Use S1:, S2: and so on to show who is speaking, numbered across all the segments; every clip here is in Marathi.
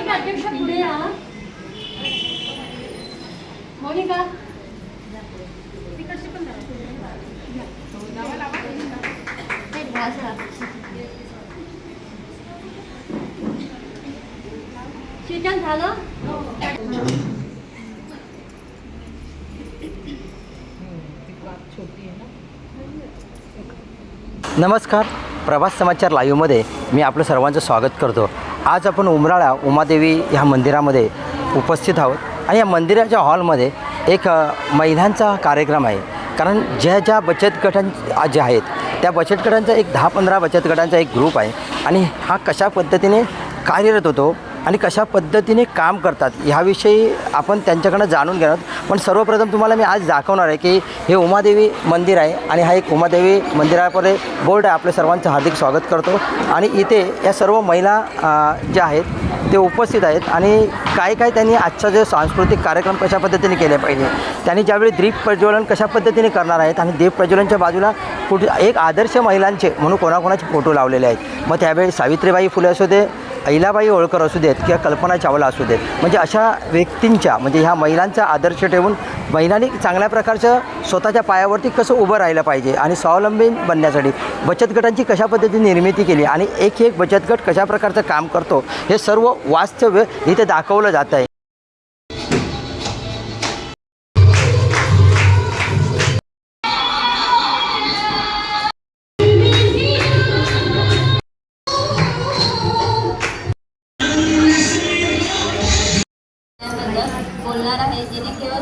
S1: अध्यक्ष पुढे या. मोनिका शीतल झालं.
S2: नमस्कार, प्रभास समाचार लाईव्हमध्ये मी आपलं सर्वांचं स्वागत करतो. आज आपण उमराळा उमादेवी ह्या मंदिरामध्ये उपस्थित आहोत आणि या मंदिराच्या हॉलमध्ये एक महिलांचा कार्यक्रम आहे. कारण ज्या बचत गटां जे आहेत त्या बचत गटांचा एक 10-15 बचत गटांचा एक ग्रुप आहे आणि हा कशा पद्धतीने कार्यरत होतो आणि कशा पद्धतीने काम करतात ह्याविषयी आपण त्यांच्याकडनं जाणून घेणार. पण सर्वप्रथम तुम्हाला मी आज दाखवणार आहे की हे उमादेवी मंदिर आहे आणि हा एक उमादेवी मंदिरामध्ये बोर्ड आहे. आपल्या सर्वांचं हार्दिक स्वागत करतो. आणि इथे या सर्व महिला ज्या आहेत ते उपस्थित आहेत आणि काय त्यांनी आजचा जो सांस्कृतिक कार्यक्रम कशा पद्धतीने केले पाहिजे, त्यांनी ज्यावेळी दीप प्रज्वलन कशा पद्धतीने करणार आहेत आणि दीप प्रज्वलनच्या बाजूला कुठे एक आदर्श महिलांचे म्हणून कोणाकोणाचे फोटो लावलेले आहेत. मग त्यावेळी सावित्रीबाई फुले असू दे, अहिल्याबाई होळकर असू देत किंवा कल्पना चावला असू देत, म्हणजे अशा व्यक्तींच्या म्हणजे ह्या महिलांचा आदर्श ठेवून महिलांनी चांगल्या प्रकारचं स्वतःच्या पायावरती कसं उभं राहिलं पाहिजे आणि स्वावलंबी बनण्यासाठी बचत गटांची कशा पद्धतीने निर्मिती केली आणि एक बचत गट कशा प्रकारचं काम करतो हे सर्व वास्तव्य इथे दाखवलं जात आहे.
S3: बोलणार आहे जिने केवळ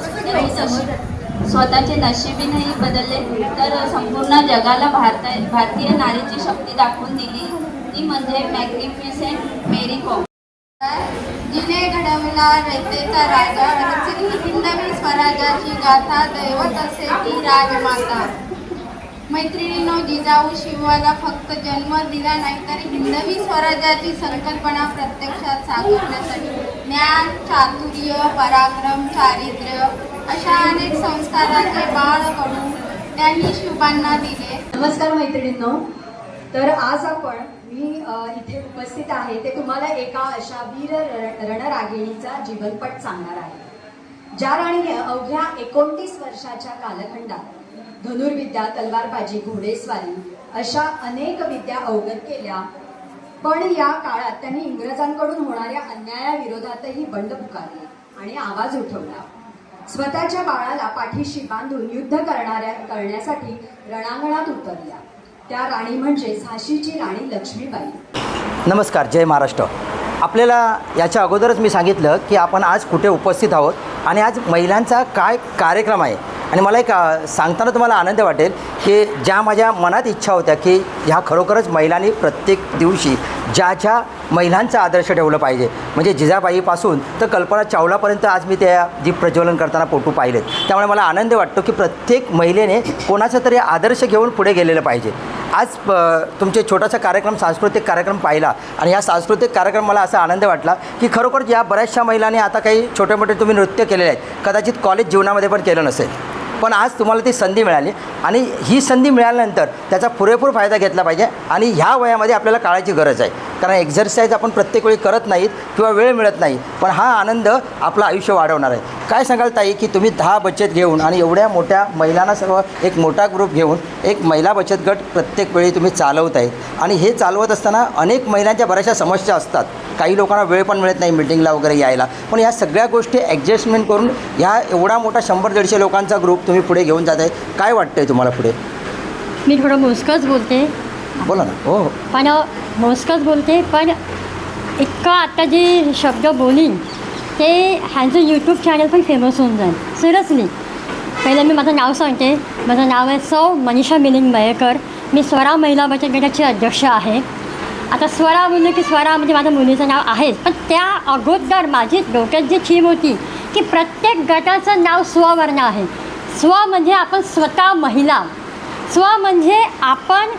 S3: स्वतःचे नशीबी नाही बदलले तर संपूर्ण जगाला भारतीय नारीची शक्ती दाखवून दिली. ती म्हणजे मॅग्निफिसेंट मेरी कॉम, जिने घडवला रयतेचा राजा, रचली हिंदवी स्वराज्याची गाथा, दैवत असे ती राजमाता. मैत्रिणीनो, जिजाऊ शिवाला फक्त जन्म दिला नाही तर हिंदवी स्वराज्याची संकल्पना प्रत्यक्षात साकारण्यासाठी ज्ञान, चातुर्य, पराक्रम, चारित्र्य अशा अनेक संस्काराचे बाळ घडून त्यांनी शिवबांना दिले.
S4: नमस्कार मैत्रिणींनो, तर आज मी इथे उपस्थित आहे ते तुम्हाला एका अशा वीर रणरागिणीचा जीवनपट सांगणार आहे. ज्या राणीने अवघ्या 29 वर्षाच्या कालखंडात धनुर्विद्या, तलवारबाजी, घोडेस्वारी अशा अनेक विद्या अवगत केल्या. पण या काळात त्यांनी इंग्रजांकडून होणाऱ्या अन्यायाविरोधातही बंड पुकारले आणि आवाज उठवला. स्वतःच्या बाळाला पाठीशी बांधून युद्ध करण्यासाठी रणांगणात उतरल्या. त्या राणी म्हणजे झाशीची राणी लक्ष्मीबाई.
S2: नमस्कार, जय महाराष्ट्र. आपल्याला याच्या अगोदरच मी सांगितलं की आपण आज कुठे उपस्थित आहोत आणि आज महिलांचा काय कार्यक्रम आहे. आणि मला एक सांगताना तुम्हाला आनंद वाटेल की ज्या माझ्या मनात इच्छा होत्या की ह्या खरोखरच महिलांनी प्रत्येक दिवशी ज्या महिलांचा आदर्श ठेवलं पाहिजे, म्हणजे जिजाबाईपासून तर कल्पना चावलापर्यंत आज मी त्या दीप प्रज्वलन करताना फोटो पाहिलेत. त्यामुळे मला आनंद वाटतो की प्रत्येक महिलेने कोणाचा तरी आदर्श घेऊन पुढे गेलेलं पाहिजे. आज तुमचे छोटासा कार्यक्रम, सांस्कृतिक कार्यक्रम पाहिला आणि या सांस्कृतिक कार्यक्रम मला असा आनंद वाटला की खरोखर या बऱ्याचशा महिलांनी आता काही छोटे मोठे तुम्ही नृत्य केलेले आहेत, कदाचित कॉलेज जीवनामध्ये पण केलं नसेल, पण आज तुम्हाला ती संधी मिळाली आणि ही संधी मिळाल्यानंतर त्याचा पुरेपूर फायदा घेतला पाहिजे. आणि ह्या वयामध्ये आपल्याला काळाची गरज आहे, कारण एक्झरसाईज आपण प्रत्येक वेळी करत नाहीत किंवा वेळ मिळत नाही, पण हा आनंद आपलं आयुष्य वाढवणार आहे. काय सांगाल ताई की तुम्ही 10 बचत घेऊन आणि एवढ्या मोठ्या महिलांना सर्व एक मोठा ग्रुप घेऊन एक महिला बचत गट प्रत्येक वेळी तुम्ही चालवत आहेत आणि हे चालवत असताना अनेक महिलांच्या बऱ्याचशा समस्या असतात. काही लोकांना वेळ पण मिळत नाही मीटिंगला वगैरे यायला, पण या सगळ्या गोष्टी ॲडजस्टमेंट करून ह्या एवढा मोठा 100-150 लोकांचा ग्रुप तुम्ही पुढे घेऊन जात आहे. काय वाटतं आहे तुम्हाला पुढे?
S1: मी थोडं मोजकंच बोलते.
S2: बोला ना. हो,
S1: पण मोजकंच बोलते, पण इतकं आता जे शब्द बोलीन ते ह्यांचं यूट्यूब चॅनल पण फेमस होऊन जाईल. सिरियसली, पहिलं मी माझं नाव सांगते. माझं नाव आहे सौ मनीषा मिलिंद मयेकर. मी स्वरा महिला बचत गटाची अध्यक्ष आहे. आता स्वरा बोललं की स्वरा म्हणजे माझ्या मुलीचं नाव आहेच, पण त्या अगोदर माझी डोक्यात जी थीम होती की प्रत्येक गटाचं नाव स्ववर्ण आहे. स्व म्हणजे आपण स्वतः महिला, स्व म्हणजे आपण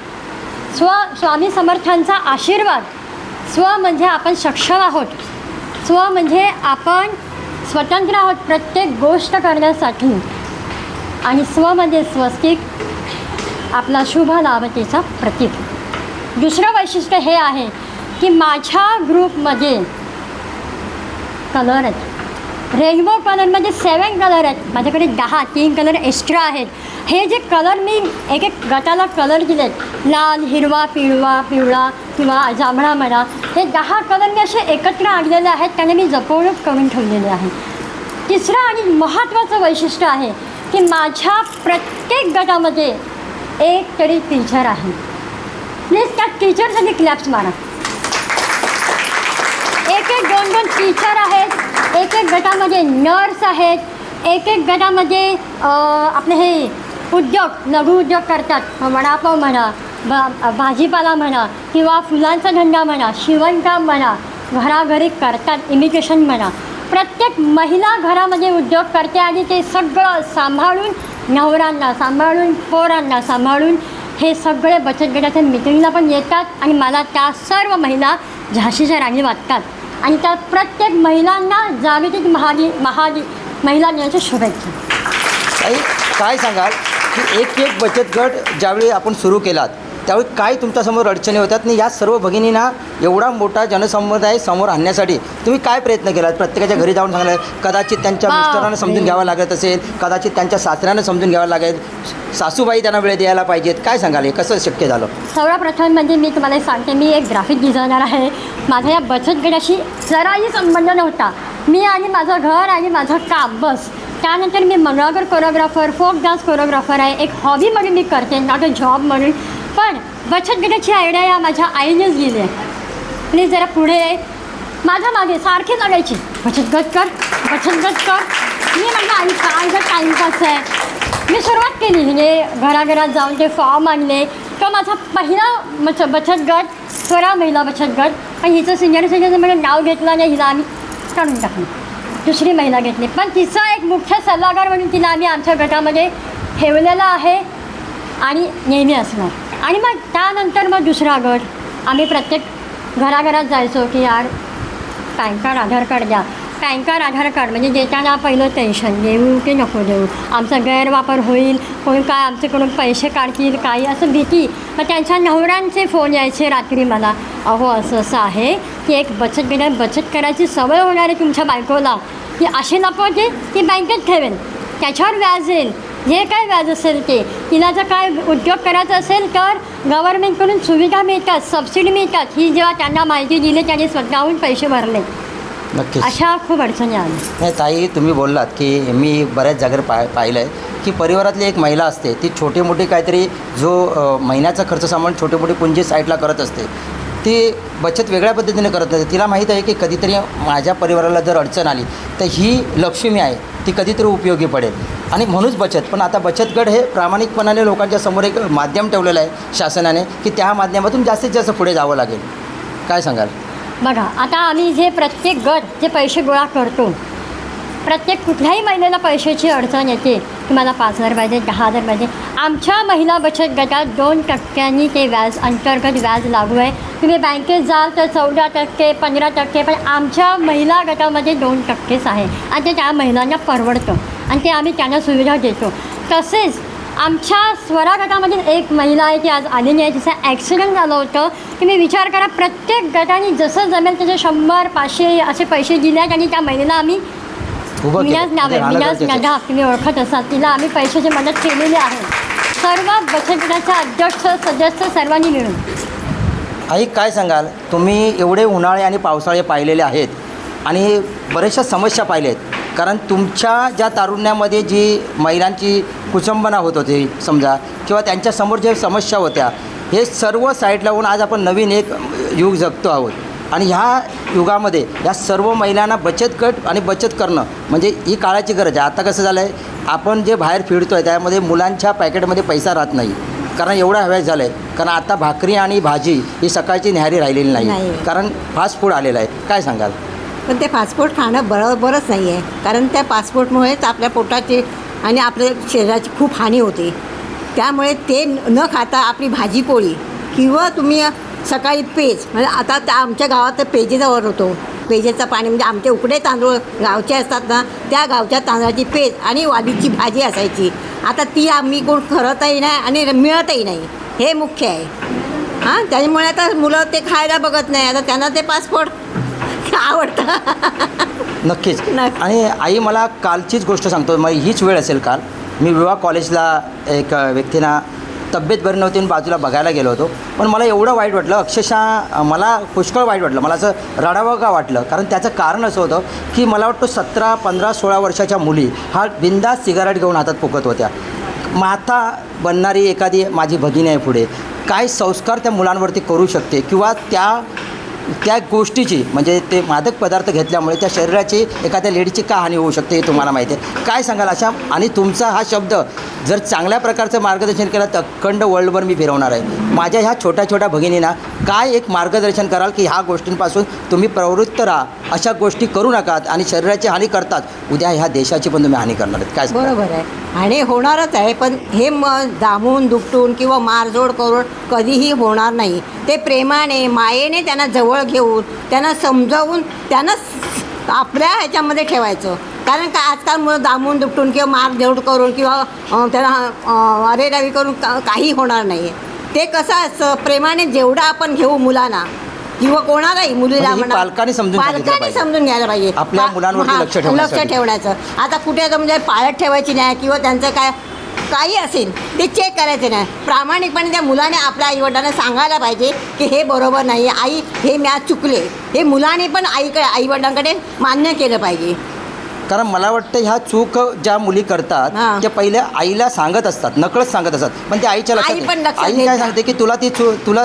S1: स्वामी समर्थांचा आशीर्वाद, स्व म्हणजे आपण सक्षम आहोत, स्व म्हणजे आपण स्वतंत्र आहोत प्रत्येक गोष्ट करण्यासाठी आणि स्वमध्ये स्वस्तिक आपला शुभ लाभतेचा प्रतीक. दुसरं वैशिष्ट्य हे आहे की माझ्या ग्रुपमध्ये कलर आहेत. रेनबो कलरमध्ये 7 कलर आहेत. माझ्याकडे 3 कलर एक्स्ट्रा आहेत. हे जे कलर मी एक गटाला कलर दिले आहेत, लाल, हिरवा, पिवळा किंवा जांभळा म्हणा, हे 10 कलर मी असे एकत्र आणलेले आहेत. त्याने मी जपवणूक करून ठेवलेले आहे. तिसरं आणि महत्त्वाचं वैशिष्ट्य आहे की माझ्या प्रत्येक गटामध्ये एक तरी टीचर आहे. प्लीज त्या टीचरसाठी क्लॅप्स मारा. एक 2 टीचर आहेत. एक गटामध्ये नर्स आहेत. एक गटामध्ये आपले हे उद्योग, लघु उद्योग करतात. वडापाव म्हणा, भाजीपाला म्हणा किंवा फुलांचा धंदा म्हणा, शिवणकाम म्हणा, घराघरी करतात, इमिटेशन म्हणा. प्रत्येक महिला घरामध्ये उद्योग करते आणि ते सगळं सांभाळून, नवऱ्यांना सांभाळून, पोरांना सांभाळून हे सगळे बचत गटाच्या मीटिंगला पण येतात आणि मला त्या सर्व महिला झाशीच्या राणी वाटतात आणि त्या प्रत्येक महिलांना जागतिक महिला दिनाच्या शुभेच्छा.
S2: काय सांगाल की एक बचत गट ज्यावेळी आपण सुरू केलात त्यावेळी काय तुमच्यासमोर अडचणी होतात आणि या सर्व भगिनींना एवढा मोठा जनसमुदाय समोर आणण्यासाठी तुम्ही काय प्रयत्न केलात? प्रत्येकाच्या घरी जाऊन सांगलं, कदाचित त्यांच्या मिस्टरांना समजून घ्यावं लागत असेल, कदाचित त्यांच्या सासऱ्यांना समजून घ्यावं लागेल, सासूबाई त्यांना वेळ द्यायला पाहिजेत. काय सांगाल हे कसं शक्य झालं?
S1: सर्वप्रथम म्हणजे मी तुम्हाला सांगते, मी एक ग्राफिक डिझायनर आहे. माझा या बचत गटाशी जराही संबंध नव्हता. मी आणि माझं घर आणि माझं काम बस. त्यानंतर मी Mangalagaur choreographer, folk dance choreographer आहे. एक हॉबी म्हणून मी करते, नॉट अ जॉब म्हणून. पण बचत गटाची आयडिया या माझ्या आईनेच दिली आहे. प्लीज जरा पुढे माझ्या मागे सारखी लागायची, बचत गट कर, बचत गट कर. मी म्हटलं आई काय गं टाईमपास आहे. मी सुरुवात केली, म्हणजे घराघरात जाऊन ते फॉर्म आणले. तो माझा पहिला बचत गट, स्वरा महिला बचत गट. पण हिचं सिनियर सिटीजन म्हणून नाव घेतलं नाही, हिला आम्ही काढून टाकलं. दुसरी महिला घेतली. पण तिचा एक मुख्य सल्लागार म्हणून तिला आम्ही आमच्या गटामध्ये ठेवलेला आहे आणि नेहमी असणार. आणि मग त्यानंतर मग दुसरा गट, आम्ही प्रत्येक घराघरात जायचो की यार पॅन कार्ड, आधार कार्ड द्या. पॅन कार्ड, आधार कार्ड म्हणजे देताना पहिलं टेन्शन, देऊ की नको देऊ, आमचा गैरवापर होईल, कोण काय आमच्याकडून पैसे काढतील, काही असं भीती. मग त्यांच्या नवऱ्यांचे फोन यायचे रात्री मला, अहो असं असं आहे की एक बचत करायची सवय होणार आहे तुमच्या बायकोला, की अशी लपवते ती बँकेत ठेवेल, त्याच्यावर व्याज येईल, जे काय व्याज असेल ते. तिला जर काय उद्योग करायचा असेल तर गव्हर्नमेंटकडून सुविधा मिळतात, सबसिडी मिळतात. ही जेव्हा त्यांना माहिती दिली त्यांनी स्वतःहून पैसे भरले.
S2: नक्कीच
S1: अशा खूप अडचणी आल्या.
S2: नाही ताई, तुम्ही बोललात की मी बऱ्याच जागेवर पाहिलं आहे की परिवारातली एक महिला असते, ती छोटी मोठी काहीतरी जो महिन्याचा खर्च सांभाळून छोटी मोठी पुंजी साईडला करत असते. ती बचत वेगळ्या पद्धतीने करत असते. तिला माहीत आहे की कधीतरी माझ्या परिवाराला जर अडचण आली तर ही लक्ष्मी आहे, ती कधीतरी उपयोगी पडेल. आणि म्हणूनच बचत. पण आता बचत गट हे प्रामाणिकपणाने लोकांच्या समोर एक माध्यम ठेवलेलं आहे शासनाने की त्या माध्यमातून जास्तीत जास्त पुढे जावं लागेल. काय सांगाल?
S1: बघा, आता आम्ही जे प्रत्येक गट जे पैसे गोळा करतो, प्रत्येक कुठल्याही महिलेला पैशाची अडचण येते, तुम्हाला 5,000 पाहिजे, 10,000 पाहिजे. आमच्या महिला बचत गटात 2% ते व्याज, अंतर्गत व्याज लागू आहे. तुम्ही बँकेत जाल तर 14%, 15%, पण आमच्या महिला गटामध्ये 2%च आहे आणि ते त्या महिलांना परवडतं आणि ते आम्ही त्यांना सुविधा देतो. तसेच आमच्या स्वरा गटामधील एक महिला आहे ती आज आली नाही, तिचा ॲक्सिडेंट झालं होतं. तुम्ही विचार करा, प्रत्येक गटाने जसं जमेल त्याचे 100-500 असे पैसे दिले आहेत आणि त्या महिलेला आम्ही मिनाज नावे, मिनाज नदाफ, तुम्ही ओळखत असाल, तिला आम्ही पैशाची मदत केलेली आहे. सर्व बचत गटाच्या अध्यक्ष, सदस्य सर्वांनी मिळून.
S2: आई काय सांगाल? तुम्ही एवढे उन्हाळे आणि पावसाळे पाहिलेले आहेत आणि बऱ्याचशा समस्या पाहिल्या आहेत. कारण तुमच्या ज्या तारुण्यामध्ये जी महिलांची कुचंबना होत होती समजा, किंवा त्यांच्यासमोर ज्या समस्या होत्या, हे सर्व साईड लावून आज आपण नवीन एक युग जगतो आहोत. आणि ह्या युगामध्ये या सर्व महिलांना बचत गट आणि बचत करणं म्हणजे ही काळाची गरज आहे. आता कसं झालं आहे, आपण जे बाहेर फिरतो आहे त्यामध्ये मुलांच्या पॅकेटमध्ये पैसा राहत नाही, कारण एवढा हव्यास झालं आहे. कारण आता भाकरी आणि भाजी ही सकाळची न्याहारी राहिलेली नाही, कारण फास्ट फूड आलेलं आहे. काय सांगाल?
S5: पण ते फास्ट फूड खाणं बरोबरच नाही आहे, कारण त्या फास्ट फूडमुळेच आपल्या पोटाची आणि आपल्या शरीराची खूप हानी होते. त्यामुळे ते न खाता आपली भाजी पोळी किंवा तुम्ही सकाळी पेज म्हणजे आता त्या आमच्या गावात पेजेचा वर होतो. पेजेचं पाणी म्हणजे आमचे उकडे तांदूळ गावचे असतात ना, त्या गावच्या तांदळाची पेज आणि वालीची भाजी असायची. आता ती आम्ही कोण करतही नाही आणि मिळतही नाही, हे मुख्य आहे. हां, त्यामुळे आता मुलं ते खायला बघत नाही. आता त्यांना ते पासपोर्ट आवडतं.
S2: नक्कीच. आणि आई, मला कालचीच गोष्ट सांगतो, मग हीच वेळ असेल काल. मी विवाह कॉलेजला एक व्यक्तींना तब्येत बरी नव्हती आणि बाजूला बघायला गेलो होतो. पण मला एवढं वाईट वाटलं, अक्षरशः मला पुष्कळ वाईट वाटलं. मला असं रडावं का वाटलं, कारण त्याचं कारण असं होतं की मला वाटतं 17, 15, 16 वर्षाच्या मुली हा बिंदास सिगारेट घेऊन हातात फुकत होत्या. माता बनणारी एखादी माझी भगिनी आहे पुढे, काय संस्कार त्या मुलांवरती करू शकते, किंवा त्या गोष्टीची म्हणजे ते मादक पदार्थ घेतल्यामुळे त्या शरीराची एखाद्या लेडीची का हानी होऊ शकते हे तुम्हाला माहिती आहे. काय सांगाल अशा, आणि तुमचा हा शब्द जर चांगल्या प्रकारचं मार्गदर्शन केलं तर अखंड वर्ल्डभर मी फिरवणार आहे. माझ्या ह्या छोट्या छोट्या भगिनींना काय एक मार्गदर्शन कराल की ह्या गोष्टींपासून तुम्ही प्रवृत्त राहा, अशा गोष्टी करू नकात, आणि शरीराची हानी करतात, उद्या ह्या देशाची पण तुम्ही हानी करणार आहेत. काय
S5: बरोबर आहे, आणि होणारच आहे. पण हे दामून दुपटून किंवा मारझोड करून कधीही होणार नाही. ते प्रेमाने मायेने त्यांना जवळ घेऊन त्यांना समजावून त्यांना आपल्या ह्याच्यामध्ये ठेवायचं. कारण का आजकाल मुलं दामून दुपटून किंवा मारझोड करून किंवा त्याला अरेरावी करून काही होणार नाही. ते कसं असतं, प्रेमाने जेवढं आपण घेऊ मुलांना किंवा कोणालाही मुलीला
S2: म्हणजे पालकांनी समजून
S5: घ्यायला पाहिजे.
S2: आपल्या मुलांवरती लक्ष
S5: ठेवण्याचं. आता कुठे म्हणजे पाळत ठेवायची नाही किंवा त्यांचं काही असेल ते चेक करायचं नाही. प्रामाणिकपणे त्या मुलाने आपल्या आईवडिलांना सांगायला पाहिजे की हे बरोबर नाही, आई हे मी आज चुकले. हे मुलाने पण आईवडिलांकडे मान्य केलं पाहिजे.
S2: कारण मला वाटतं ह्या चूक ज्या मुली करतात त्या पहिले आईला सांगत असतात, नकळत सांगत असतात, पण ते आईच्या लक्षात आई काय सांगते की तुला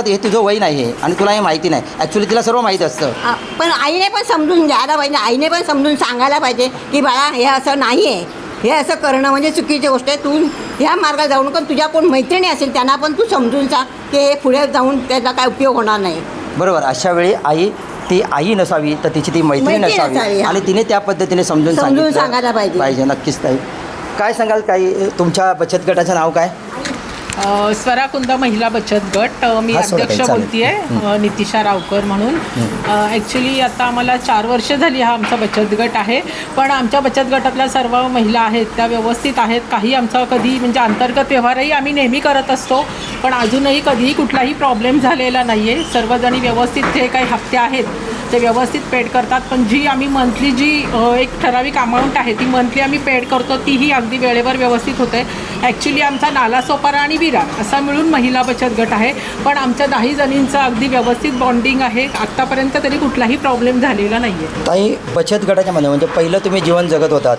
S2: हे तुझं वय नाही आहे आणि तुला हे माहिती नाही. ॲक्च्युली तिला सर्व माहीत असतं.
S5: पण आईने पण समजून घ्यायला पाहिजे, आईने पण समजून सांगायला पाहिजे की बाळा हे असं नाही आहे, हे असं करणं म्हणजे चुकीची गोष्ट आहे. तू ह्या मार्गात जाऊन पण तुझ्या कोण मैत्रिणी असेल त्यांना पण तू समजून सांग की हे पुढे जाऊन त्याचा काय उपयोग होणार नाही.
S2: बरोबर. अशा वेळी ती आई नसावी तर तिची ती मैत्रीण असावी आणि तिने त्या पद्धतीने समजून
S5: सांगायला पाहिजे.
S2: नक्कीच. ताई, काय सांगाल काही, तुमच्या बचत गटाचं नाव काय?
S6: स्वराकुंद महिला बचत गट. मी अध्यक्ष बोलतीये, नितिशा रावकर म्हणून. ॲक्च्युली आता आम्हाला 4 वर्ष झाली हा आमचा बचत गट आहे. पण आमच्या बचत गटातल्या सर्व महिला आहेत त्या व्यवस्थित आहेत. काही आमचा कधी म्हणजे अंतर्गत व्यवहारही आम्ही नेहमी करत असतो, पण अजूनही कधीही कुठलाही प्रॉब्लेम झालेला नाही आहे. सर्वजणी व्यवस्थित जे काही हप्ते आहेत ते व्यवस्थित पेड करतात. पण जी आम्ही मंथली जी एक ठराविक अमाऊंट आहे ती मंथली आम्ही पेड करतो तीही अगदी वेळेवर व्यवस्थित होते. ॲक्च्युली आमचा नालासोपारा आणि विरार असा मिळून महिला बचत गट आहे. पण आमच्या 10 जणींचं अगदी व्यवस्थित बॉन्डिंग आहे. आत्तापर्यंत तरी कुठलाही प्रॉब्लेम झालेला नाही आहे.
S2: ताई, बचत गटाच्या मध्ये म्हणजे पहिलं तुम्ही जीवन जगत होतात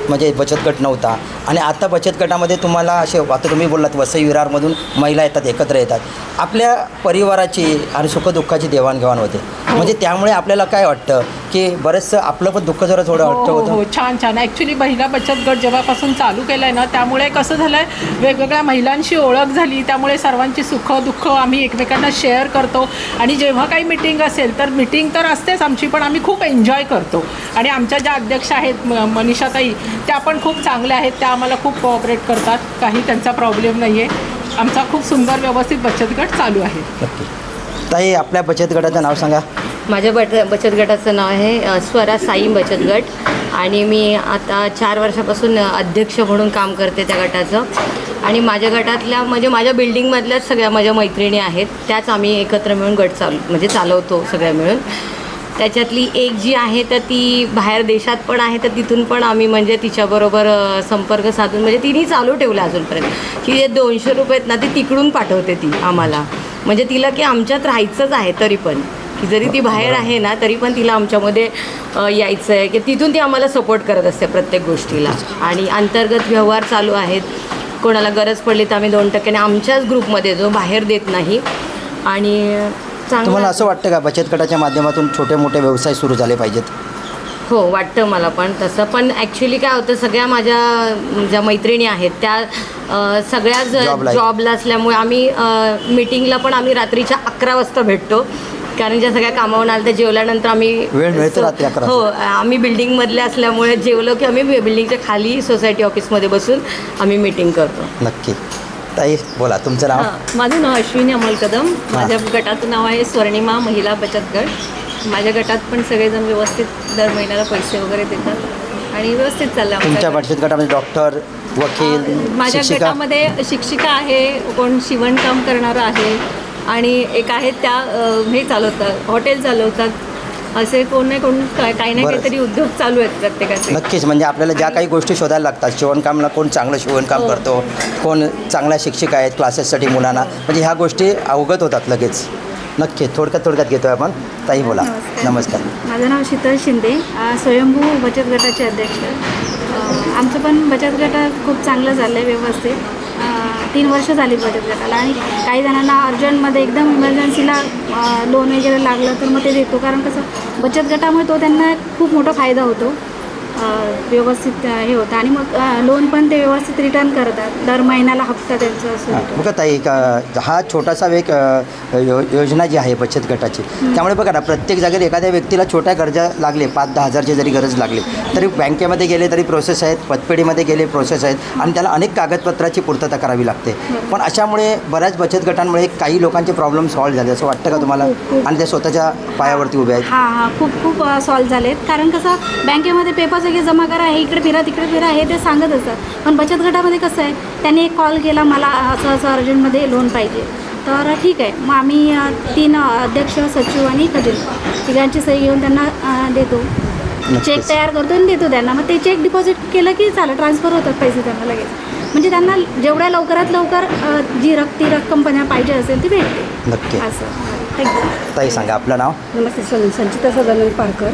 S2: म्हणजे बचत गट नव्हता, आणि आता बचत गटामध्ये तुम्हाला असे, आता तुम्ही बोललात वसई विरारमधून महिला येतात, एकत्र येतात, आपल्या परिवाराची आणि सुखदुःखाची देवाणघेवाण होते. म्हणजे त्यामुळे आपल्याला काय वाटतं की बरंचसं आपलं पण दुःख जरा थोडं वाटतं होतं.
S6: हो, छान छान. ॲक्च्युली महिला बचत गट जेव्हापासून चालू केलं आहे ना, त्यामुळे कसं झालं आहे, वेगवेगळ्या महिलांशी ओळख झाली. त्यामुळे सर्वांची सुख दुःख आम्ही एकमेकांना शेअर करतो. आणि जेव्हा काही मिटिंग असेल तर मिटिंग तर असतेच आमची, पण आम्ही खूप एन्जॉय करतो. आणि आमच्या ज्या अध्यक्ष आहेत मनीषाताई, त्या पण खूप चांगल्या आहेत. त्या आम्हाला खूप कोऑपरेट करतात. काही त्यांचा प्रॉब्लेम नाही आहे. आमचा खूप सुंदर व्यवस्थित बचत गट चालू आहे.
S2: नक्की. ताई, आपल्या बचत गटाचं नाव सांगा.
S7: माझ्या बचत गटाचं नाव आहे स्वरा साई बचत गट, आणि मी आता 4 वर्षापासून अध्यक्ष म्हणून काम करते त्या गटाचं. आणि माझ्या गटातल्या म्हणजे माझ्या बिल्डिंगमधल्याच सगळ्या माझ्या मैत्रिणी आहेत, त्याच आम्ही एकत्र मिळून गट चालवतो सगळ्या मिळून. त्याच्यातली एक जी आहे तर ती बाहेर देशात पण आहे, तर तिथून पण आम्ही म्हणजे तिच्याबरोबर संपर्क साधून म्हणजे तिने चालू ठेवलं अजूनपर्यंत की जे 200 रुपये आहेत ना ती तिकडून पाठवते ती आम्हाला. म्हणजे तिला की आमच्यात राहायचंच आहे, तरी पण की जरी ती बाहेर आहे ना तरी पण तिला आमच्यामध्ये यायचं आहे की तिथून ती आम्हाला सपोर्ट करत असते प्रत्येक गोष्टीला. आणि अंतर्गत व्यवहार चालू आहेत. कोणाला गरज पडली तर आम्ही 2% आमच्याच ग्रुपमध्ये जो बाहेर देत नाही. आणि
S2: तुम्हाला असं वाटतं का बचत गटाच्या माध्यमातून छोटे मोठे व्यवसाय सुरू झाले पाहिजेत?
S7: हो, वाटतं मला पण तसं. पण ॲक्च्युली काय होतं, सगळ्या माझ्या ज्या मैत्रिणी आहेत त्या सगळ्याच जॉबला असल्यामुळे आम्ही मीटिंगला पण आम्ही रात्रीच्या 11 वाजता भेटतो. कारण ज्या सगळ्या कामावरून आल्या त्या जेवल्यानंतर आम्ही
S2: वेळ मिळतो रात्री 11.
S7: हो, आम्ही बिल्डिंगमधले असल्यामुळे जेवलो की आम्ही बिल्डिंगच्या खाली सोसायटी ऑफिसमध्ये बसून आम्ही मीटिंग करतो.
S2: नक्की. ताई बोला तुमचं नाव.
S8: माझं नाव अश्विनी अमोल कदम. माझ्या गटाचं नाव आहे स्वर्णिमा महिला बचत गट. माझ्या गटात पण सगळेजण व्यवस्थित दर महिन्याला पैसे वगैरे देतात आणि व्यवस्थित चाललं
S2: तुमच्या
S8: आमचं
S2: बचत गटामध्ये डॉक्टर, वकील,
S8: माझ्या
S2: शिक्षिका?
S8: गटामध्ये शिक्षिका आहे, कोण शिवणकाम करणारं आहे आणि एक आहेत त्या हे चालवतात, हॉटेल चालवतात. असे कोण नाही कोण काही ना
S2: बरं.
S8: काहीतरी उद्योग चालू आहेत प्रत्येकाचे.
S2: नक्कीच. म्हणजे आपल्याला ज्या काही गोष्टी शोधायला लागतात, शिवणकामला कोण चांगलं शिवणकाम करतो, कोण चांगल्या शिक्षिका आहेत क्लासेससाठी मुलांना, म्हणजे ह्या गोष्टी अवगत होतात लगेच. नक्की थोडक्यात घेतोय आपण. ताई बोला. नमस्कार.
S9: माझं नाव शीतल शिंदे, स्वयंभू बचत गटाचे अध्यक्ष. आमचं पण बचत गट खूप चांगलं झालं आहे, व्यवस्थित. 3 वर्ष झाली बचत गटाला आणि काही जणांना अर्जंटमध्ये एकदम इमर्जन्सीला लोन वगैरे लागलं तर मग ते देतो. कारण कसं बचत गटामुळे तो त्यांना खूप मोठा फायदा होतो, व्यवस्थित हे होतं आणि मग लोन पण ते व्यवस्थित रिटर्न करतात. दर महिन्याला हप्ता त्यांचा असतो.
S2: बघा ताई, हा छोटासा एक योजना जी आहे बचत गटाची, त्यामुळे बघा ना प्रत्येक जागेत एखाद्या व्यक्तीला छोट्या गरजा लागले, 5-10 हजारची जरी गरज लागली तरी बँकेमध्ये गेले तरी प्रोसेस आहेत, पतपेढीमध्ये गेले प्रोसेस आहेत आणि त्याला अनेक कागदपत्राची पूर्तता करावी लागते. पण अशामुळे बऱ्याच बचत गटांमुळे काही लोकांचे प्रॉब्लेम सॉल्व्ह झाले असं वाटतं का तुम्हाला? आणि ते स्वतःच्या पायावरती उभे आहेत.
S9: हां, खूप सॉल्व्ह झालेत. कारण कसं बँकेमध्ये पेपर्स वगैरे जमा करा, हे इकडे फिरा तिकडे फिरा, हे ते सांगत असतात. पण बचत गटामध्ये कसं आहे, त्यांनी एक कॉल केला, मला असं अर्जंटमध्ये लोन पाहिजे, तर ठीक आहे. मग आम्ही 3 अध्यक्ष, सचिव आणि खजिनदार तिघांची सही घेऊन त्यांना देतो, चेक तयार करतो आणि देतो त्यांना. मग ते चेक डिपॉझिट केलं की चालेल, ट्रान्सफर होतात पैसे त्यांना लगेच. म्हणजे त्यांना जेवढ्या लवकरात लवकर ती रक्कम पण पाहिजे असेल ती भेटते.
S2: नक्की.
S9: असं. थँक्यू.
S2: ताई सांगा आपलं नाव.
S5: नमस्ते. संचिता सदानंद पारकर.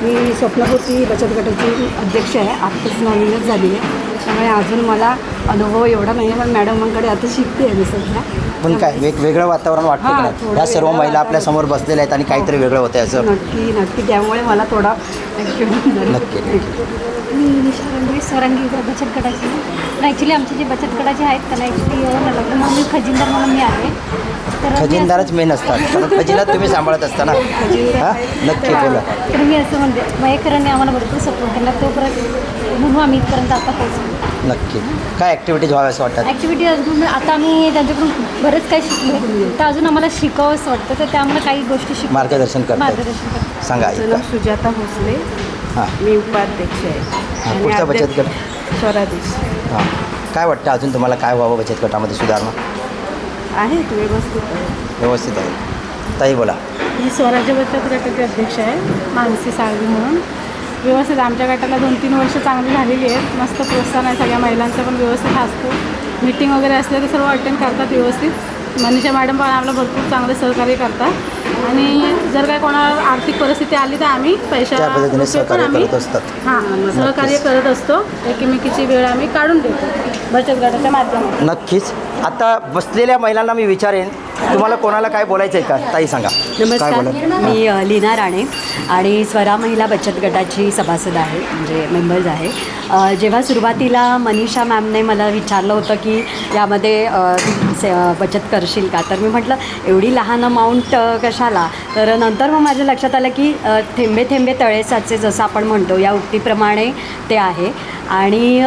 S5: मी स्वप्नपूर्ती बचत गटाची अध्यक्ष आहे. आत्ताच नवीनच झाली आहे, त्यामुळे अजून मला अनुभव एवढा नाही आहे. पण मॅडमांकडे आता शिकते आहे मी सध्या.
S2: पण काय वेगवेगळं वातावरण वाटतं का नाही? या सर्व महिला आपल्या समोर बसलेल्या आहेत आणि काहीतरी वेगळं होतं असं.
S5: नक्की त्यामुळे मला थोडा
S2: नक्की.
S1: मी निशा रणवीर स्वरांगी बचत गटाची. पण ॲक्च्युली आमचे जे बचत गटाचे आहेत त्याला ॲक्च्युली एवढं नाही लागलं, म्हणून मी खजिनदार म्हणून मी आहे. तर
S2: खजिनदारच मेन असतात, कारण खजिनात तुम्ही सांभाळत असता ना. हां, नक्की बोला.
S1: तर मी असं म्हणते, मयकरांनी आम्हाला भरपूर सपोर्ट केला, तोपर्यंत म्हणून आम्ही इथपर्यंत आता पोहोचलो.
S2: नक्की. काय ॲक्टिव्हिटीज व्हाव्या असं वाटतात?
S1: ॲक्टिव्हिटी अजून आता आम्ही त्यांच्याकडून बरंच काही शिकलो, तर अजून आम्हाला शिकावं असं वाटतं, तर त्यामुळे काही गोष्टी
S2: मार्गदर्शन करतात.
S1: मार्गदर्शन
S2: सांगा.
S5: सुजाता भोसले.
S2: हां
S5: मी उपाध्यक्ष आहे.
S2: हां, पुढचा बचत गट.
S5: स्वरादेश
S2: हां, काय वाटतं अजून तुम्हाला काय व्हावं बचत गटामध्ये सुधारणा?
S5: आहे तू व्यवस्थित.
S2: व्यवस्थित आहे. ताई बोला.
S9: मी स्वराज्य बचत गटाचे अध्यक्ष आहे, मानसी साळवी म्हणून. व्यवस्थित आमच्या गटाला 2-3 वर्ष चांगली झालेली आहेत. मस्त प्रोत्साहन आहे सगळ्या महिलांचं, पण व्यवस्थित असतो. मीटिंग वगैरे असले तर सर्व अटेंड करतात व्यवस्थित. मनीषा मॅडम पण आम्हाला भरपूर चांगले सहकार्य करतात आणि जर काय कोणाला आर्थिक परिस्थिती आली तर आम्ही
S2: त्या पद्धतीने सहकार्य करत असतात.
S9: हां, सहकार्य करत असतो. एकमेकीची वेळ आम्ही काढून देतो बचत गटाच्या माध्यमातून.
S2: नक्कीच. आता बसलेल्या महिलांना मी विचारेन, तुम्हाला कोणाला काय बोलायचं आहे का? ताई सांगा.
S10: नमस्कार.
S2: काय बोला?
S10: मी लीना राणे आणि स्वरा महिला बचत गटाची सभासद आहे, म्हणजे मेंबर्स आहे. जेव्हा सुरुवातीला मनीषा मॅमने मला विचारलं होतं की यामध्ये बचत करशील का, तर मी म्हटलं एवढी लहान अमाऊंट कशाला. तर नंतर मग माझ्या लक्षात आलं की थेंबे थेंबे तळे साचे जसं आपण म्हणतो, या उक्तीप्रमाणे ते आहे. आणि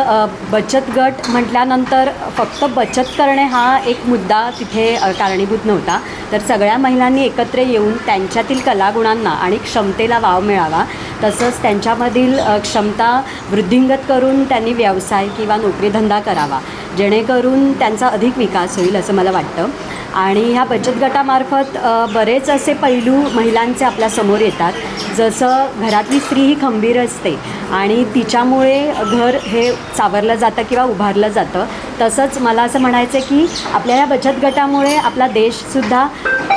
S10: बचत गट म्हटल्यानंतर फक्त बचत करणे हा एक मुद्दा तिथे कारणीभूत नव्हता, तर सगळ्या महिलांनी एकत्र येऊन त्यांच्यातील कलागुणांना आणि क्षमतेला वाव मिळावा, तसंच त्यांच्यामधील क्षमता वृद्धिंगत करून त्यांनी व्यवसाय किंवा नोकरीधंदा करावा, जेणेकरून त्यांचा अधिक विकास होईल असं मला वाटतं. आणि ह्या बचत गटामार्फत बरेच असे पैलू महिलांचे आपल्यासमोर येतात, जसं घरातली स्त्री ही खंबीर असते आणि तिच्यामुळे घर हे सावरलं जातं किंवा उभारलं जातं. तसंच मला असं म्हणायचं आहे की आपल्या ह्या बचत गटामुळे आपला देशसुद्धा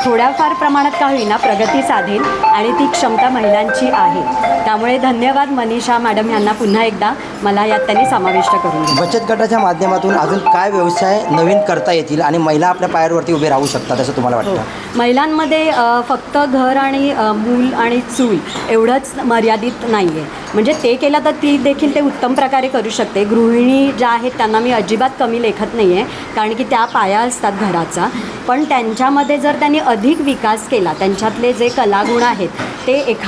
S10: थोड्याफार प्रमाणात का होईना प्रगती साधेल आणि ती क्षमता महिलांची आहे. त्यामुळे धन्यवाद मनीषा मॅडम यांना पुन्हा एकदा मला यात त्यांनी समाविष्ट करून दिलं.
S2: बचत गटाच्या माध्यमातून अजून काय व्यवसाय नवीन करता येतील आणि महिला आपल्या पायावरती उभे राहू शकतात असं तुम्हाला वाटतं?
S10: महिलांमध्ये फक्त घर आणि मूल आणि चूल एवढंच मर्यादित नाही आहे, म्हणजे ते केलं तर ती देखील ते उत्तम प्रकारे करू शकते. गृहिणी ज्या आहेत त्यांना मी अजिबात कमी लेखत नाही आहे, कारण की त्या पाया असतात घराचा. पण त्यांच्यामध्ये जर त्यांनी अधिक विकास केला, त्यांच्यातले जे कलागुण आहेत ते एक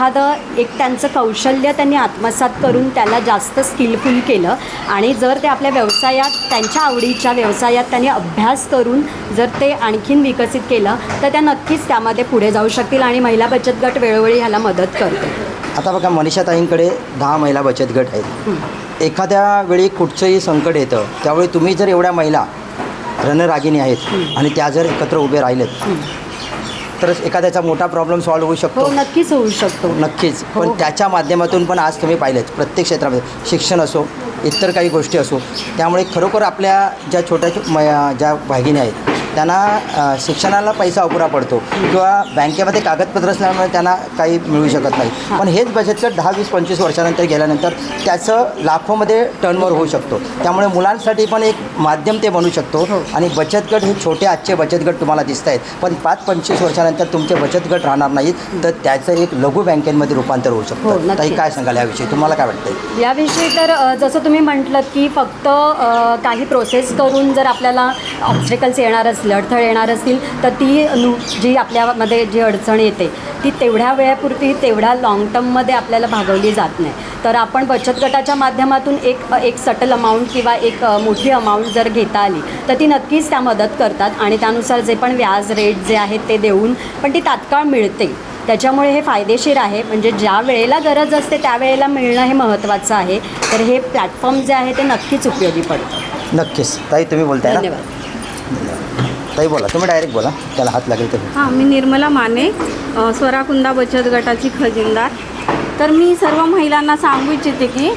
S10: त्यांचं कौशल्य त्यांनी आत्मसात करून त्याला जास्त स्किलफुल केलं आणि जर ते आपल्या व्यवसायात, त्यांच्या आवडीच्या व्यवसायात त्यांनी अभ्यास करून जर ते आणखीन विकसित केलं तर त्या नक्कीच त्यामध्ये पुढे जाऊ शकतील आणि महिला बचत गट वेळोवेळी ह्याला मदत करते.
S2: आता बघा, मनीषाताईंकडे 10 महिला बचत गट आहेत. एखाद्या वेळी कुठचंही संकट येतं त्यावेळी तुम्ही जर एवढ्या महिला रणरागिणी आहेत आणि त्या जर एकत्र उभे राहिलेत तर एखाद्याचा मोठा प्रॉब्लेम सॉल्व्ह होऊ शकतो.
S10: हो, नक्कीच होऊ शकतो.
S2: नक्कीच.
S10: हो.
S2: पण त्याच्या माध्यमातून पण आज तुम्ही पाहिलेत प्रत्येक क्षेत्रामध्ये, शिक्षण असो, इतर काही गोष्टी असो, त्यामुळे खरोखर आपल्या ज्या ज्या भगिनी आहेत त्यांना शिक्षणाला पैसा अपुरा पडतो किंवा बँकेमध्ये कागदपत्र असल्यामुळे त्यांना काही मिळू शकत नाही. पण हेच बचत गट 10, 20, 25 वर्षानंतर गेल्यानंतर त्याचं लाखोमध्ये टर्नओव्हर होऊ शकतो. त्यामुळे मुलांसाठी पण एक माध्यम ते बनू शकतो. आणि बचत गट हे छोटे आजचे बचत गट तुम्हाला दिसत आहेत, पण 5-25 वर्षानंतर तुमचे बचत गट राहणार नाहीत तर त्याचं एक लघु बँकेमध्ये रूपांतर होऊ शकतं. ताई, काय सांगाल याविषयी, तुम्हाला काय वाटतं
S10: याविषयी? तर जसं तुम्ही म्हटलं की फक्त काही प्रोसेस करून जर आपल्याला ऑब्स्टेकल्स येणार असले, अडथळे येणार असतील तर ती जी आपल्यामध्ये जी अडचण येते ती तेवढ्या वेळापुरती, तेवढ्या लाँग टर्ममध्ये आपल्याला भागवली जात नाही. तर आपण बचत गटाच्या माध्यमातून एक सटल अमाऊंट किंवा एक मोठी अमाऊंट जर घेता आली तर ती नक्कीच त्या मदत करतात आणि त्यानुसार जे पण व्याज रेट जे आहेत ते देऊन पण ती तात्काळ मिळते. त्याच्यामुळे हे फायदेशीर आहे. म्हणजे ज्या वेळेला गरज असते त्यावेळेला मिळणं हे महत्त्वाचं आहे. तर हे प्लॅटफॉर्म जे आहे ते नक्कीच उपयोगी पडतं.
S2: नक्कीच. ताई, तुम्ही बोलताय ना?
S10: धन्यवाद.
S2: ताई बोला, तुम्ही डायरेक्ट बोला, त्याला हात लागेल तर.
S9: हां, मी निर्मला माने, स्वराकुंदा बचत गटाची खजिनदार. तर मी सर्व महिलांना सांगू इच्छिते की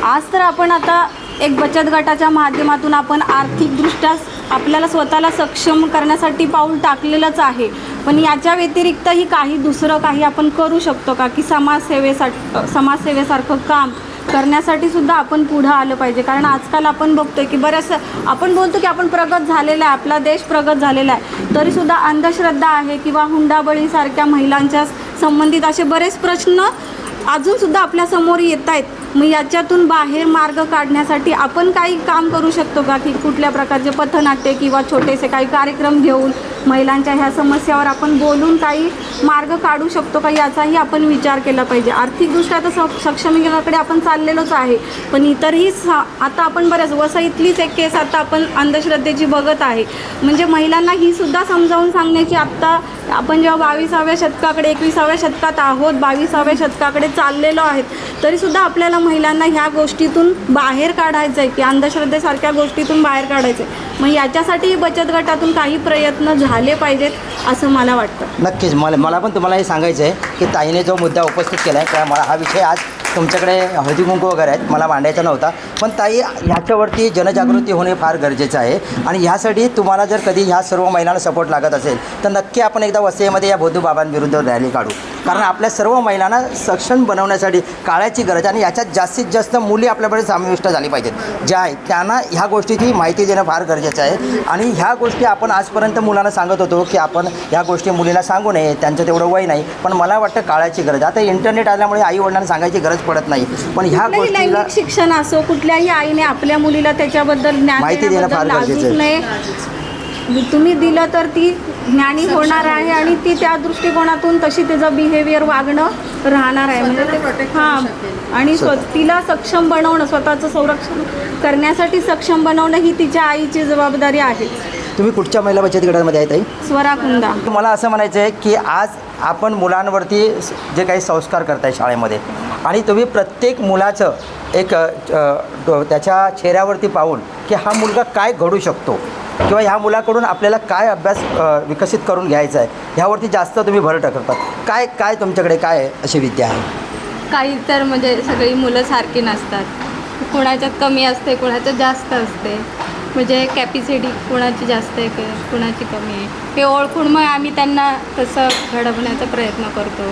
S9: आज तर आपण आता एक बचत गटाच्या माध्यमातून आपण आर्थिकदृष्ट्या आपल्याला स्वतःला सक्षम करण्यासाठी पाऊल टाकलेलंच आहे. पण याच्या व्यतिरिक्तही दुसरं काही आपण करू शकतो का, की समाजसेवेसारखं काम करण्यासाठी सुद्धा आपण पुढं आलं पाहिजे. कारण आजकाल आपण बघतोय की बऱ्याचसं आपण बोलतो की आपण प्रगत झालेला आहे, आपला देश प्रगत झालेला आहे, तरीसुद्धा अंधश्रद्धा आहे किंवा हुंडाबळीसारख्या महिलांच्या संबंधित असे बरेच प्रश्न अजूनसुद्धा आपल्यासमोर येत आहेत. मग याच्यातून बाहेर मार्ग काढण्यासाठी आपण काही काम करू शकतो का, की कुठल्या प्रकारचे पथनाट्य किंवा छोटेसे काही कार्यक्रम घेऊन महिलांच्या ह्या समस्यावर आपण बोलून काही मार्ग काढू शकतो का, याचाही आपण विचार केला पाहिजे. आर्थिकदृष्ट्या तर सक्षमीकरणाकडे आपण चाललेलोच आहे, पण इतरही आता आपण बऱ्याच वसईतलीच एक केस आता आपण अंधश्रद्धेची बघत आहे. म्हणजे महिलांना ही सुद्धा समजावून सांगण्याची आत्ता आपण जेव्हा 22व्या शतकाकडे 21व्या शतकात आहोत, 22व्या शतकाकडे चाललेलो आहेत, तरीसुद्धा आपल्याला महिलांना ह्या गोष्टीतून बाहेर काढायचं आहे, की अंधश्रद्धेसारख्या गोष्टीतून बाहेर काढायचं आहे. मग याच्यासाठी बचत गटातून काही प्रयत्न झाले पाहिजेत असं मला वाटतं.
S2: नक्कीच. मला पण तुम्हाला हे सांगायचं आहे की ताईने जो मुद्दा उपस्थित केला आहे, त्या मला हा विषय आज तुमच्याकडे हळदी कुंकू वगैरे आहेत, मला मांडायचा नव्हता, पण ताई ह्याच्यावरती जनजागृती होणे फार गरजेचं आहे. आणि ह्यासाठी तुम्हाला जर कधी ह्या सर्व महिलांना सपोर्ट लागत असेल तर नक्की आपण एकदा वसईमध्ये या बौद्धू बाबांविरुद्ध रॅली काढू. कारण आपल्या सर्व महिलांना सक्षम बनवण्यासाठी काळाची गरज, आणि याच्यात जास्तीत जास्त मुली आपल्याकडे समाविष्ट झाली पाहिजेत, ज्या आहेत त्यांना ह्या गोष्टीची माहिती देणं फार गरजेचं आहे. आणि ह्या गोष्टी आपण आजपर्यंत मुलांना सांगत होतो की आपण ह्या गोष्टी मुलीला सांगू नये, त्यांचं तेवढं वय नाही, पण मला वाटतं काळाची गरज. आता इंटरनेट आल्यामुळे आई वडिलांना सांगायची गरज पडत नाही, पण ह्या गोष्टीला
S9: लैंगिक शिक्षण असो, कुठल्याही आईने आपल्या मुलीला त्याच्याबद्दल ज्ञान
S2: माहिती देणं फार गरजेचं आहे.
S9: तुम्ही दिलं तर ती ज्ञानी होणार आहे आणि ती त्या दृष्टिकोनातून तशी त्याचं बिहेवियर वागणं राहणार आहे. म्हणजे ते हां, आणि तिला सक्षम बनवणं, स्वतःचं संरक्षण करण्यासाठी सक्षम बनवणं ही तिच्या आईची जबाबदारी आहे.
S2: तुम्ही कुठच्या महिला बचत गटामध्ये आहेत ताई?
S9: स्वराकुंदा.
S2: मला असं म्हणायचं आहे की आज आपण मुलांवरती जे काही संस्कार करताय शाळेमध्ये, आणि तुम्ही प्रत्येक मुलाचं एक त्याच्या चेहऱ्यावरती पाहून की हा मुलगा काय घडू शकतो किंवा ह्या मुलाकडून आपल्याला काय अभ्यास विकसित करून घ्यायचा आहे ह्यावरती जास्त तुम्ही भर टाकतात. काय तुमच्याकडे काय अशी विद्या आहे?
S11: काही तर म्हणजे सगळी मुलं सारखी नसतात, कोणाच्यात कमी असते, कोणाच्यात जास्त असते. म्हणजे कॅपॅसिटी कोणाची जास्त आहे, कोणाची कमी आहे, हे ओळखून मग आम्ही त्यांना तसं घडवण्याचा प्रयत्न करतो.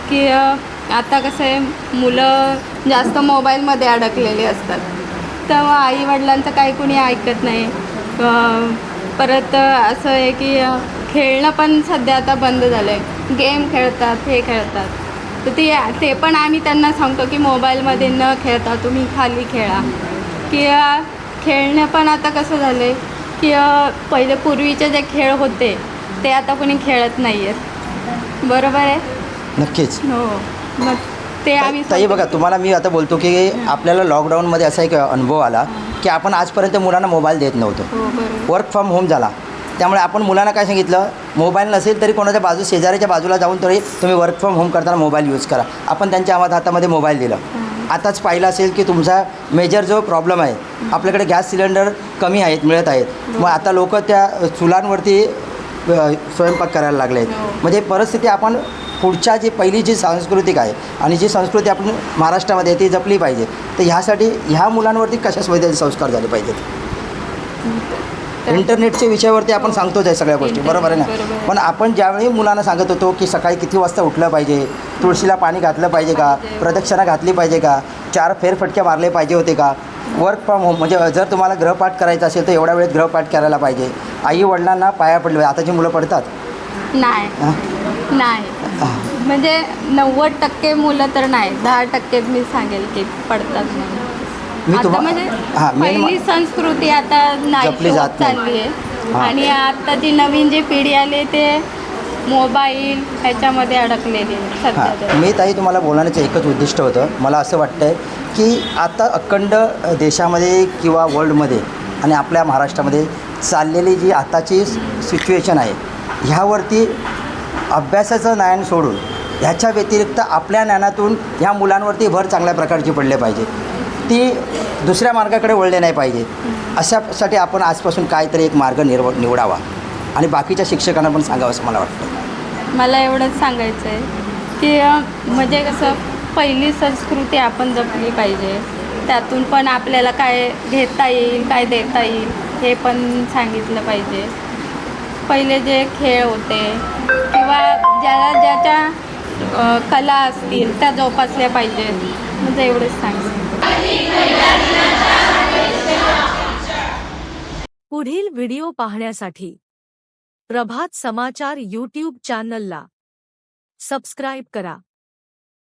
S11: की आता कसं आहे, मुलं जास्त मोबाईलमध्ये अडकलेली असतात, तेव्हा आईवडिलांचं काही कुणी ऐकत नाही. परत असं आहे की खेळणं पण सध्या आता बंद झालं आहे, गेम खेळतात, हे खेळतात. तर ते पण आम्ही त्यांना सांगतो की मोबाईलमध्ये न खेळता तुम्ही खाली खेळा. की खेळणं पण आता कसं झालं आहे की पहिले पूर्वीचे जे खेळ होते ते आता कोणी खेळत नाही आहेत. बरोबर आहे.
S2: नक्कीच.
S11: हो, मग ते आम्ही
S2: ताई बघा, तुम्हाला मी आता बोलतो की आपल्याला लॉकडाऊनमध्ये असा एक अनुभव आला की आपण आजपर्यंत मुलांना मोबाईल देत नव्हतो.
S11: हो, बरोबर.
S2: वर्क फ्रॉम होम झाला, त्यामुळे आपण मुलांना काय सांगितलं, मोबाईल नसेल तरी कोणाच्या शेजाऱ्याच्या बाजूला जाऊन तरी तुम्ही वर्क फ्रॉम होम करताना मोबाईल यूज करा. आपण त्यांच्या हातामध्ये मोबाईल दिला. आताच पाहिलं असेल की तुमचा मेजर जो प्रॉब्लेम आहे, आपल्याकडे गॅस सिलेंडर कमी आहेत, मिळत आहेत. मग आता लोक त्या चुलांवरती स्वयंपाक करायला लागले आहेत. म्हणजे परिस्थिती आपण पुढच्या पहिली जी सांस्कृतिक आहे आणि जी संस्कृती आपण महाराष्ट्रामध्ये ती जपली पाहिजे. तर ह्यासाठी ह्या मुलांवरती कशा पद्धतीचे संस्कार झाले पाहिजेत. इंटरनेटच्या विषयावरती आपण सांगतोच आहे सगळ्या गोष्टी, बरोबर आहे ना. पण आपण ज्यावेळी मुलांना सांगत होतो की सकाळी किती वाजता उठलं पाहिजे, तुळशीला पाणी घातलं पाहिजे का, प्रदक्षिणा घातली पाहिजे का, 4 फेरफटके मारले पाहिजे होते का, वर्क फ्रॉम होम म्हणजे जर तुम्हाला ग्रहपाठ करायचा असेल तर एवढ्या वेळेत ग्रहपाठ करायला पाहिजे, आई वडिलांना पाया पडले. आताची मुलं पडतात
S11: नाही म्हणजे 90% मुलं तर नाही, 10% मी सांगेल की पडतात म्हणून. आता म्हणजे पहिली संस्कृती आता नाही होत चालली आहे. आणि आता जी नवीन जी पिढी आली ते मोबाईल ह्याच्यामध्ये अडकलेली आहे सध्या.
S2: मी ताई तुम्हाला बोलण्याचं एकच उद्दिष्ट होतं. मला असं वाटतं की आता अखंड देशामध्ये किंवा वर्ल्डमध्ये आणि आपल्या महाराष्ट्रामध्ये चाललेली जी आताची सिच्युएशन आहे, ह्यावरती अभ्यासाचं ज्ञान सोडून ह्याच्या व्यतिरिक्त आपल्या ज्ञानातून ह्या मुलांवरती भर चांगल्या प्रकारची पडले पाहिजे. ती दुसऱ्या मार्गाकडे वळले नाही पाहिजे. अशासाठी आपण आजपासून काहीतरी एक मार्ग निवडावा आणि बाकीच्या शिक्षकांना पण सांगावं असं मला वाटतं.
S11: मला एवढंच सांगायचं आहे की म्हणजे कसं पहिली संस्कृती आपण जपली पाहिजे. त्यातून पण आपल्याला काय घेता येईल, काय देता येईल हे पण सांगितलं पाहिजे. पहिले जे खेळ होते किंवा ज्याच्या कला असतील त्या जोपासल्या पाहिजेत. म्हणजे एवढंच सांगते.
S12: पुढील व्हिडिओ पाहण्यासाठी प्रभात समाचार यूट्यूब चॅनलला सबस्क्राईब करा.